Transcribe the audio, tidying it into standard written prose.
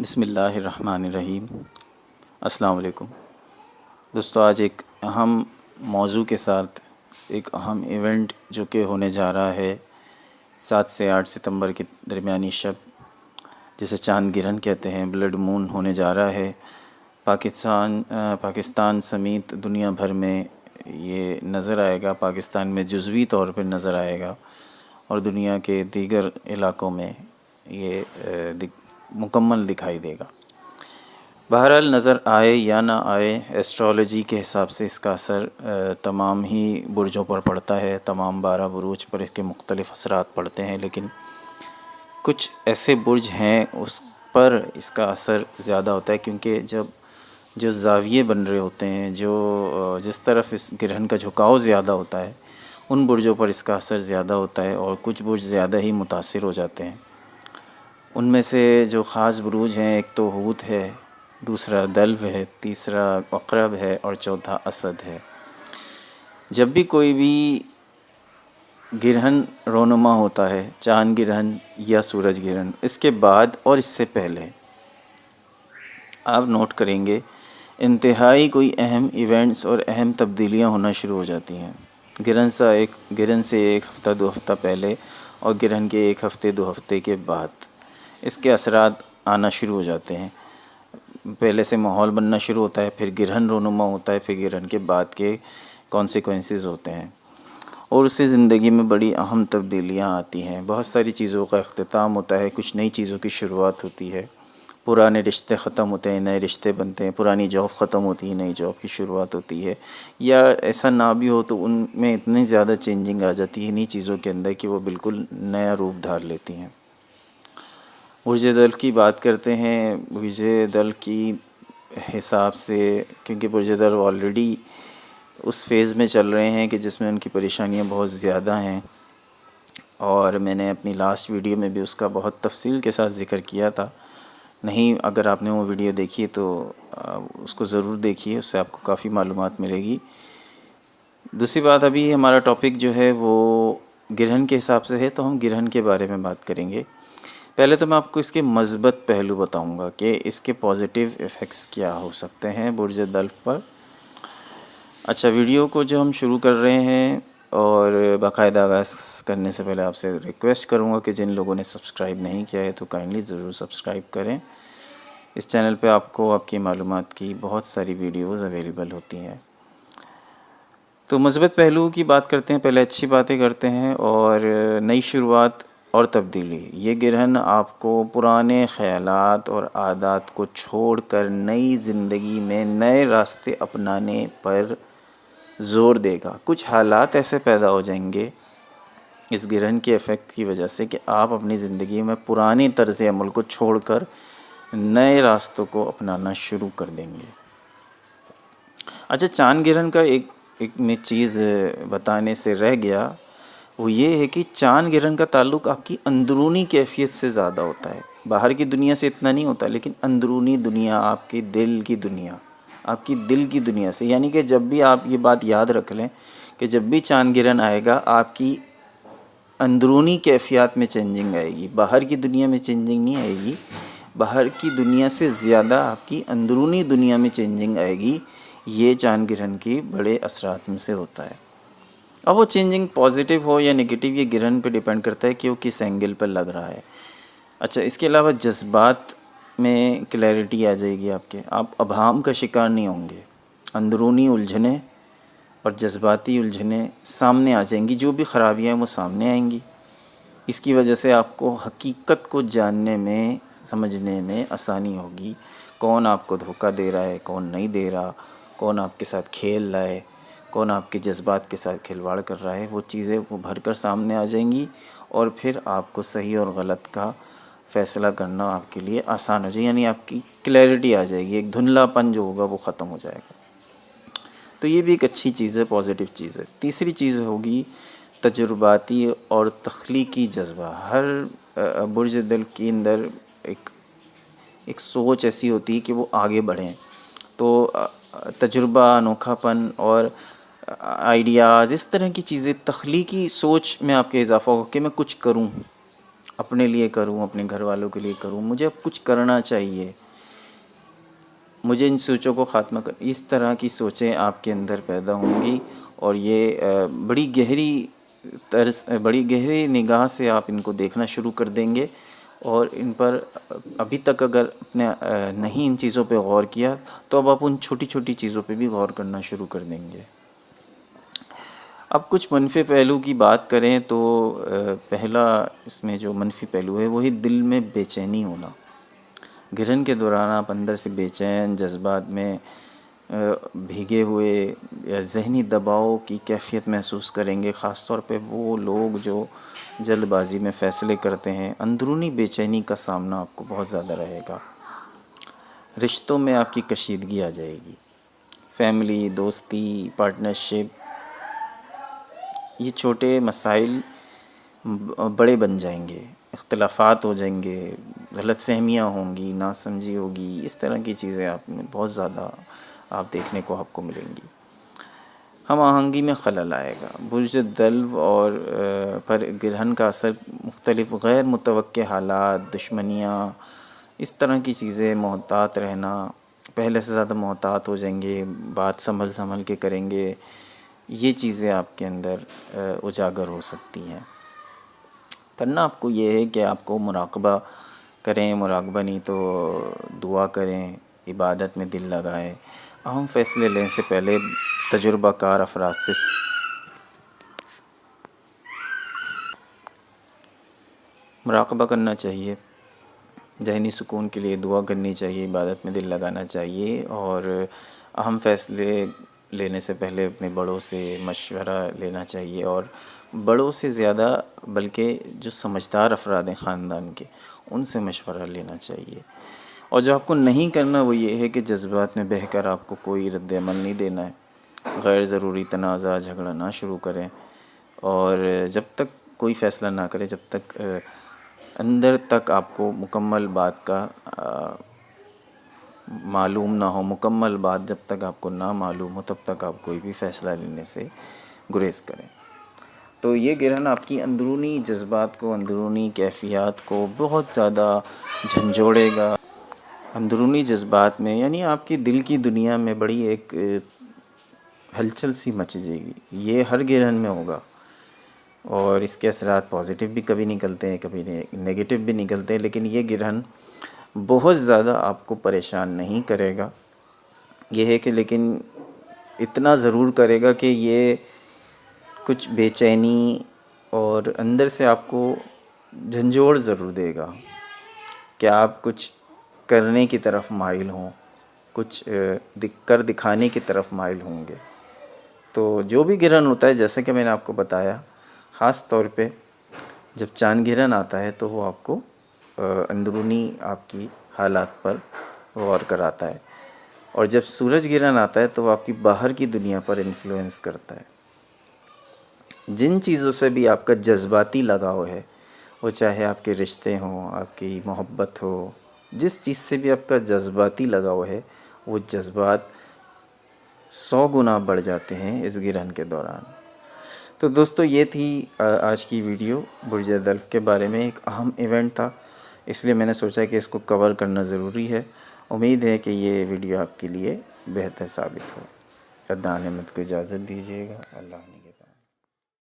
بسم اللہ الرحمن الرحیم۔ السلام علیکم دوستو، آج ایک اہم موضوع کے ساتھ ایک اہم ایونٹ جو کہ ہونے جا رہا ہے 7 سے 8 ستمبر کے درمیانی شب، جسے چاند گرہن کہتے ہیں، بلڈ مون ہونے جا رہا ہے۔ پاکستان سمیت دنیا بھر میں یہ نظر آئے گا، پاکستان میں جزوی طور پر نظر آئے گا اور دنیا کے دیگر علاقوں میں یہ مکمل دکھائی دے گا۔ بہرحال نظر آئے یا نہ آئے، ایسٹرالوجی کے حساب سے اس کا اثر تمام ہی برجوں پر پڑتا ہے، تمام 12 بروج پر اس کے مختلف اثرات پڑتے ہیں، لیکن کچھ ایسے برج ہیں اس پر اس کا اثر زیادہ ہوتا ہے، کیونکہ جو زاویے بن رہے ہوتے ہیں، جس طرف اس گرہن کا جھکاؤ زیادہ ہوتا ہے، ان برجوں پر اس کا اثر زیادہ ہوتا ہے اور کچھ برج زیادہ ہی متاثر ہو جاتے ہیں۔ ان میں سے جو خاص بروج ہیں، ایک تو حوت ہے، دوسرا دلو ہے، تیسرا عقرب ہے اور چوتھا اسد ہے۔ جب بھی کوئی بھی گرہن رونما ہوتا ہے، چاند گرہن یا سورج گرہن، اس کے بعد اور اس سے پہلے آپ نوٹ کریں گے انتہائی کوئی اہم ایونٹس اور اہم تبدیلیاں ہونا شروع ہو جاتی ہیں۔ گرہن سے ایک ہفتہ 2 ہفتہ پہلے اور گرہن کے 1 ہفتے 2 ہفتے کے بعد اس کے اثرات آنا شروع ہو جاتے ہیں۔ پہلے سے ماحول بننا شروع ہوتا ہے، پھر گرہن رونما ہوتا ہے، پھر گرہن کے بعد کے کانسیکوینسز ہوتے ہیں اور اس سے زندگی میں بڑی اہم تبدیلیاں آتی ہیں۔ بہت ساری چیزوں کا اختتام ہوتا ہے، کچھ نئی چیزوں کی شروعات ہوتی ہے، پرانے رشتے ختم ہوتے ہیں، نئے رشتے بنتے ہیں، پرانی جاب ختم ہوتی ہے، نئی جاب کی شروعات ہوتی ہے، یا ایسا نہ بھی ہو تو ان میں اتنی زیادہ چینجنگ آ جاتی ہے انہی چیزوں کے اندر کہ وہ بالکل نیا روپ دھار لیتی ہیں۔ برج دلو کی بات کرتے ہیں۔ برج دلو کی حساب سے، کیونکہ برج دلو آلریڈی اس فیز میں چل رہے ہیں کہ جس میں ان کی پریشانیاں بہت زیادہ ہیں، اور میں نے اپنی لاسٹ ویڈیو میں بھی اس کا بہت تفصیل کے ساتھ ذکر کیا تھا۔ نہیں، اگر آپ نے وہ ویڈیو دیکھی تو اس کو ضرور دیکھیے، اس سے آپ کو کافی معلومات ملے گی۔ دوسری بات، ابھی ہمارا ٹاپک جو ہے وہ گرہن کے حساب سے ہے، تو ہم گرہن کے بارے میں بات کریں گے۔ پہلے تو میں آپ کو اس کے مثبت پہلو بتاؤں گا کہ اس کے پازیٹیو ایفیکٹس کیا ہو سکتے ہیں برج دلو پر۔ اچھا، ویڈیو کو جو ہم شروع کر رہے ہیں، اور باقاعدہ آغاز کرنے سے پہلے آپ سے ریکویسٹ کروں گا کہ جن لوگوں نے سبسکرائب نہیں کیا ہے تو کائنڈلی ضرور سبسکرائب کریں۔ اس چینل پہ آپ کو آپ کی معلومات کی بہت ساری ویڈیوز اویلیبل ہوتی ہیں۔ تو مثبت پہلو کی بات کرتے ہیں، پہلے اچھی باتیں کرتے ہیں، اور نئی شروعات اور تبدیلی۔ یہ گرہن آپ کو پرانے خیالات اور عادات کو چھوڑ کر نئی زندگی میں نئے راستے اپنانے پر زور دے گا۔ کچھ حالات ایسے پیدا ہو جائیں گے اس گرہن کے ایفیکٹ کی وجہ سے کہ آپ اپنی زندگی میں پرانی طرز عمل کو چھوڑ کر نئے راستوں کو اپنانا شروع کر دیں گے۔ اچھا، چاند گرہن کا ایک میں چیز بتانے سے رہ گیا، وہ یہ ہے کہ چاند گرہن کا تعلق آپ کی اندرونی کیفیت سے زیادہ ہوتا ہے، باہر کی دنیا سے اتنا نہیں ہوتا، لیکن اندرونی دنیا، آپ کی دل کی دنیا، آپ کی دل کی دنیا سے، یعنی کہ جب بھی آپ یہ بات یاد رکھ لیں کہ جب بھی چاند گرہن آئے گا آپ کی اندرونی کیفیات میں چینجنگ آئے گی، باہر کی دنیا میں چینجنگ نہیں آئے گی، باہر کی دنیا سے زیادہ آپ کی اندرونی دنیا میں چینجنگ آئے گی۔ یہ چاند گرہن کی بڑے اثرات میں سے ہوتا ہے۔ اب وہ چینجنگ پازیٹیو ہو یا نگیٹیو، یہ گرہن پہ ڈیپینڈ کرتا ہے کہ وہ کس اینگل پر لگ رہا ہے۔ اچھا، اس کے علاوہ جذبات میں کلیئرٹی آ جائے گی، آپ ابہام کا شکار نہیں ہوں گے، اندرونی الجھنیں اور جذباتی الجھنیں سامنے آ جائیں گی، جو بھی خرابیاں ہیں وہ سامنے آئیں گی۔ اس کی وجہ سے آپ کو حقیقت کو جاننے میں، سمجھنے میں آسانی ہوگی، کون آپ کو دھوکہ دے رہا ہے، کون نہیں دے رہا، کون آپ کے ساتھ کھیل رہا ہے، کون آپ کے جذبات کے ساتھ کھلواڑ کر رہا ہے، وہ چیزیں ابھر کر سامنے آ جائیں گی، اور پھر آپ کو صحیح اور غلط کا فیصلہ کرنا آپ کے لیے آسان ہو جائے، یعنی آپ کی کلیئرٹی آ جائے گی، ایک دھندلا پن جو ہوگا وہ ختم ہو جائے گا۔ تو یہ بھی ایک اچھی چیز ہے، پازیٹیو چیز ہے۔ تیسری چیز ہوگی تجرباتی اور تخلیقی جذبہ۔ ہر برج دل کے اندر ایک سوچ ایسی ہوتی ہے کہ وہ آگے بڑھیں، تو تجربہ، انوکھا پن اور آئیڈیاز، اس طرح کی چیزیں، تخلیقی سوچ میں آپ کے اضافہ ہو کہ میں کچھ کروں، اپنے لیے کروں، اپنے گھر والوں کے لیے کروں، مجھے اب کچھ کرنا چاہیے، مجھے ان سوچوں کو خاتمہ کر، اس طرح کی سوچیں آپ کے اندر پیدا ہوں گی، اور یہ بڑی گہری نگاہ سے آپ ان کو دیکھنا شروع کر دیں گے، اور ان پر ابھی تک اگر اپنے نہیں ان چیزوں پہ غور کیا تو اب آپ ان چھوٹی چھوٹی چیزوں پہ بھی غور کرنا شروع کر دیں گے۔ اب کچھ منفی پہلو کی بات کریں تو پہلا اس میں جو منفی پہلو ہے وہی دل میں بے چینی ہونا۔ گرہن کے دوران آپ اندر سے بے چین، جذبات میں بھیگے ہوئے یا ذہنی دباؤ کی کیفیت محسوس کریں گے، خاص طور پہ وہ لوگ جو جلد بازی میں فیصلے کرتے ہیں۔ اندرونی بے چینی کا سامنا آپ کو بہت زیادہ رہے گا۔ رشتوں میں آپ کی کشیدگی آ جائے گی، فیملی، دوستی، پارٹنرشپ، یہ چھوٹے مسائل بڑے بن جائیں گے، اختلافات ہو جائیں گے، غلط فہمیاں ہوں گی، ناسمجھی ہوگی، اس طرح کی چیزیں آپ میں بہت زیادہ آپ دیکھنے کو آپ کو ملیں گی۔ ہم آہنگی میں خلل آئے گا۔ برج دلو اور پر گرہن کا اثر مختلف غیر متوقع حالات، دشمنیاں، اس طرح کی چیزیں، محتاط رہنا، پہلے سے زیادہ محتاط ہو جائیں گے، بات سنبھل کے کریں گے، یہ چیزیں آپ کے اندر اجاگر ہو سکتی ہیں۔ کرنا آپ کو یہ ہے کہ آپ کو مراقبہ کریں، مراقبہ نہیں تو دعا کریں، عبادت میں دل لگائیں، اہم فیصلے لینے سے پہلے تجربہ کار افراد سے مراقبہ کرنا چاہیے، ذہنی سکون کے لیے دعا کرنی چاہیے، عبادت میں دل لگانا چاہیے، اور اہم فیصلے لینے سے پہلے اپنے بڑوں سے مشورہ لینا چاہیے، اور بڑوں سے زیادہ بلکہ جو سمجھدار افراد ہیں خاندان کے، ان سے مشورہ لینا چاہیے۔ اور جو آپ کو نہیں کرنا وہ یہ ہے کہ جذبات میں بہہ کر آپ کو کوئی رد عمل نہیں دینا ہے، غیر ضروری تنازع جھگڑا نہ شروع کریں، اور جب تک کوئی فیصلہ نہ کریں، جب تک اندر تک آپ کو مکمل بات کا معلوم نہ ہو، مکمل بات جب تک آپ کو نہ معلوم ہو، تب تک آپ کوئی بھی فیصلہ لینے سے گریز کریں۔ تو یہ گرہن آپ کی اندرونی جذبات کو، اندرونی کیفیات کو بہت زیادہ جھنجھوڑے گا۔ اندرونی جذبات میں یعنی آپ کی دل کی دنیا میں بڑی ایک ہلچل سی مچ جائے گی، یہ ہر گرہن میں ہوگا، اور اس کے اثرات پازیٹیو بھی کبھی نکلتے ہیں، کبھی نیگیٹو بھی نکلتے ہیں، لیکن یہ گرہن بہت زیادہ آپ کو پریشان نہیں کرے گا۔ یہ ہے کہ لیکن اتنا ضرور کرے گا کہ یہ کچھ بے چینی اور اندر سے آپ کو جھنجھوڑ ضرور دے گا کہ آپ کچھ کرنے کی طرف مائل ہوں، کچھ کر دکھانے کی طرف مائل ہوں گے۔ تو جو بھی گرہن ہوتا ہے، جیسا کہ میں نے آپ کو بتایا، خاص طور پہ جب چاند گرہن آتا ہے تو وہ آپ کو اندرونی آپ کی حالات پر غور کراتا ہے، اور جب سورج گرہن آتا ہے تو وہ آپ کی باہر کی دنیا پر انفلوئنس کرتا ہے۔ جن چیزوں سے بھی آپ کا جذباتی لگاؤ ہے، وہ چاہے آپ کے رشتے ہوں، آپ کی محبت ہو، جس چیز سے بھی آپ کا جذباتی لگاؤ ہے، وہ جذبات 100 گنا بڑھ جاتے ہیں اس گرہن کے دوران۔ تو دوستو، یہ تھی آج کی ویڈیو برج دلو کے بارے میں، ایک اہم ایونٹ تھا، اس لیے میں نے سوچا کہ اس کو کور کرنا ضروری ہے۔ امید ہے کہ یہ ویڈیو آپ کے لیے بہتر ثابت ہو۔ عدنان احمد کو اجازت دیجیے گا۔ اللہ حافظ۔